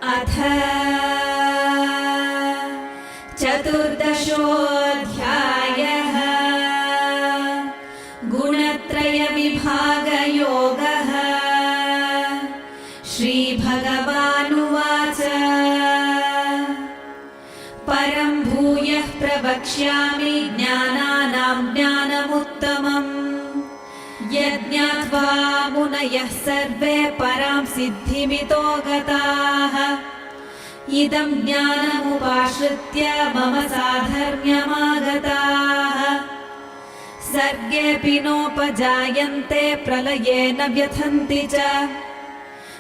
अथ चतुर्दशोऽध्यायः। गुणत्रयविभागयोगः। श्रीभगवानुवाच परं भूयः प्रवक्ष्यामि ज्ञानानां ज्ञानमुत्तमम् यज्ञात्वा मुनयः सर्वे परां सिद्धिमितो गताः। इदं ज्ञानमुपाश्रित्य मम साधर्म्यमागताः। सर्गेऽपि नोपजायन्ते प्रलये न व्यथन्ति च।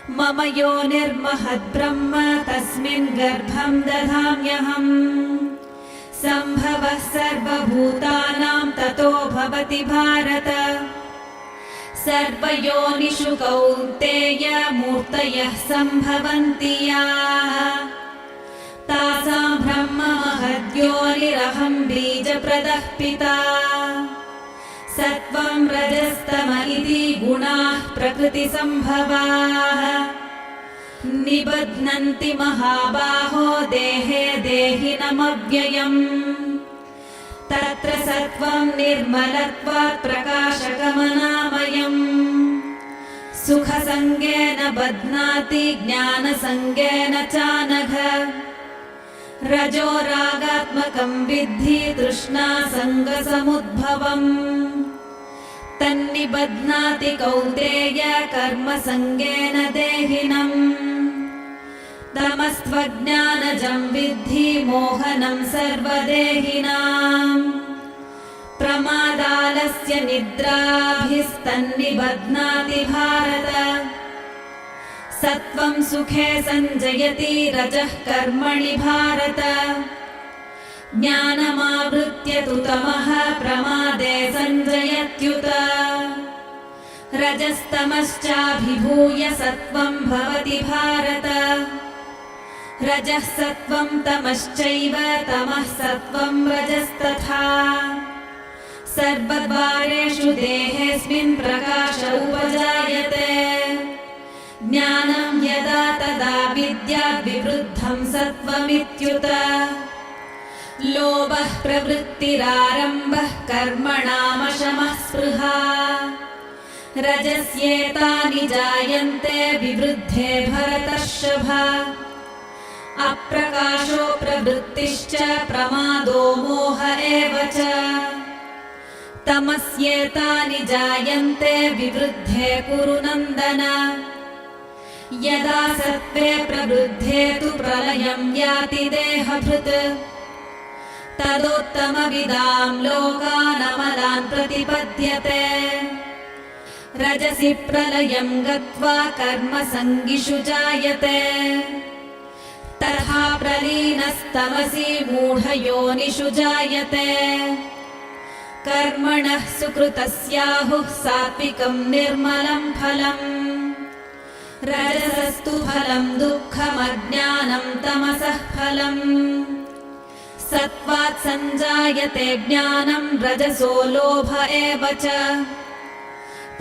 मम योनिर्महद्ब्रह्म तस्मिन् गर्भं दधाम्यहम्। सम्भवः सर्वभूतानां ततो भवति भारत। सर्वयोनिषु कौन्तेय मूर्तयः सम्भवन्ति याः तासां ब्रह्म महद्योनिरहं बीजप्रदः पिता। सत्त्वं रजस्तम इति गुणाः प्रकृतिसम्भवाः। निबध्नन्ति महाबाहो देहे देहिनमव्ययम्। तत्र सत्त्वं निर्मलत्वात् प्रकाशकमनामयम्। सुखसङ्गेन बध्नाति ज्ञानसङ्गेन चानघ। रजो रागात्मकं विद्धि तृष्णासङ्गसमुद्भवम्। तन्निबध्नाति कौन्तेय कर्मसङ्गेन देहिनम्। तमस्त्वज्ञानजं विद्धि मोहनं सर्वदेहिनाम्। प्रमादालस्य निद्राभिस्तन्निबध्नाति भारत। सत्त्वं सुखे सञ्जयति रजः कर्मणि भारत। ज्ञानमावृत्य तु तमः प्रमादे सञ्जयत्युत। रजस्तमश्चाभिभूय सत्त्वं भवति भारत। रजः सत्त्वं तमश्चैव तमः सत्त्वं रजस्तथा। सर्वद्वारेषु देहेऽस्मिन् प्रकाश उपजायते। ज्ञानं यदा तदा विद्याद् विवृद्धं सत्त्वमित्युत। लोभः प्रवृत्तिरारम्भः कर्मणामशमः स्पृहा। रजस्येतानि जायन्ते विवृद्धे भरतर्षभ। अप्रकाशो प्रवृत्तिश्च प्रमादो मोह एव च। तमस्येतानि जायन्ते विवृद्धे कुरु नन्दन। यदा सत्त्वे प्रवृद्धे तु प्रलयं याति देहभृत्। तदोत्तमविदां लोकानमलान् प्रतिपद्यते। रजसि प्रलयं गत्वा कर्मसङ्गिषु जायते। तथा प्रलीनस्तमसि मूढयोनिषु जायते। कर्मणः सुकृतस्याहुः सात्विकं निर्मलं फलम्। रजसस्तु फलं दुःखमज्ञानं तमसः फलम्। सत्त्वात् सञ्जायते ज्ञानं रजसो लोभ एव च।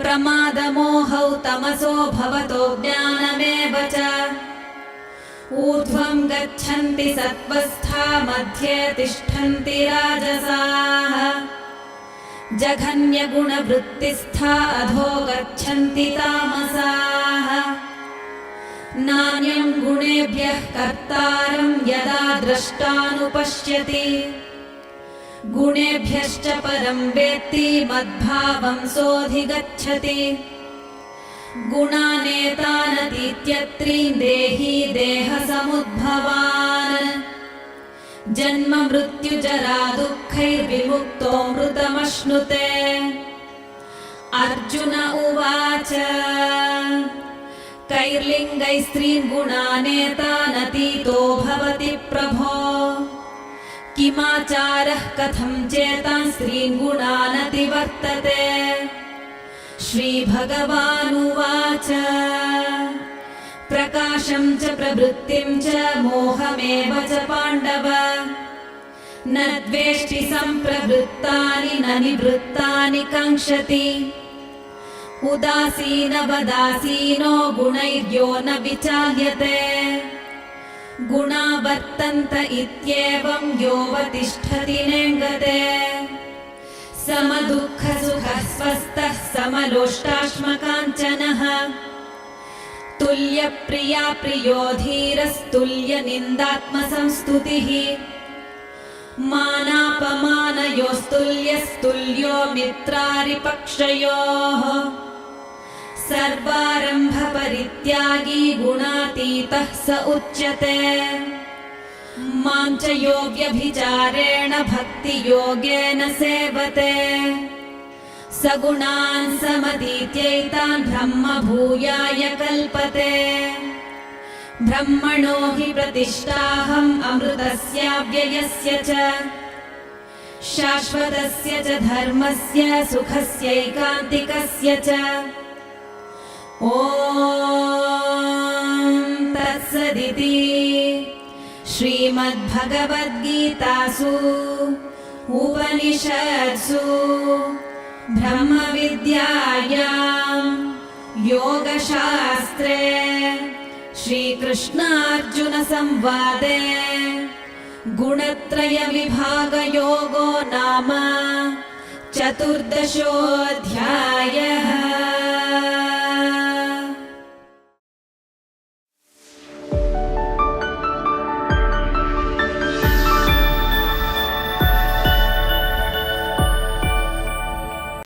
प्रमादमोहौ तमसो भवतो ज्ञानमेव च। ऊर्ध्वं गच्छन्ति सत्त्वस्था मध्ये तिष्ठन्ति राजसाः। जघन्यगुणवृत्तिस्था अधो गच्छन्ति तामसाः। नान्यं गुणेभ्यः कर्तारं यदा द्रष्टानुपश्यति। गुणेभ्यश्च परं वेत्ति मद्भावं सोऽधिगच्छति। गुणानेतानतीत्यत्रीन् देही देहसमुद्भवान्। जन्म मृत्युजरा दुःखैर्विमुक्तो मृतमश्नुते। अर्जुन उवाच कैर्लिङ्गैस्त्रीन् गुणानेतानतीतो भवति प्रभो। किमाचारः कथं चेतान् स्त्रीन् गुणानतिवर्तते। श्रीभगवानुवाच प्रकाशं च प्रवृत्तिं च मोहमेव च पाण्डव। न द्वेष्टि सम्प्रवृत्तानि न निवृत्तानि काङ्क्षति। उदासीनवदासीनो गुणैर्यो न विचाल्यते। गुणा वर्तन्त इत्येवं योऽवतिष्ठति नेङ्गते समदुःखसुखः स्वस्थः समलोष्टाश्मकाञ्चनः तुल्यप्रिया प्रियो धीरस्तुल्यनिन्दात्मसंस्तुतिः मानापमानयोस्तुल्यस्तुल्यो मित्रारिपक्षयोः सर्वारम्भपरित्यागी गुणातीतः स उच्यते मां च यो व्यभिचारेण भक्तियोगेन सेवते स गुणान् समतीत्यैतान् ब्रह्मभूयाय कल्पते ब्रह्मणो हि प्रतिष्ठाहम् अमृतस्याव्ययस्य च शाश्वतस्य च धर्मस्य सुखस्यैकान्तिकस्य च ॐ तत्सदिति श्रीमद्भगवद्गीतासु उपनिषत्सु ब्रह्मविद्यायां योगशास्त्रे श्रीकृष्णार्जुनसंवादे गुणत्रयविभागयोगो नाम 14. अध्यायः।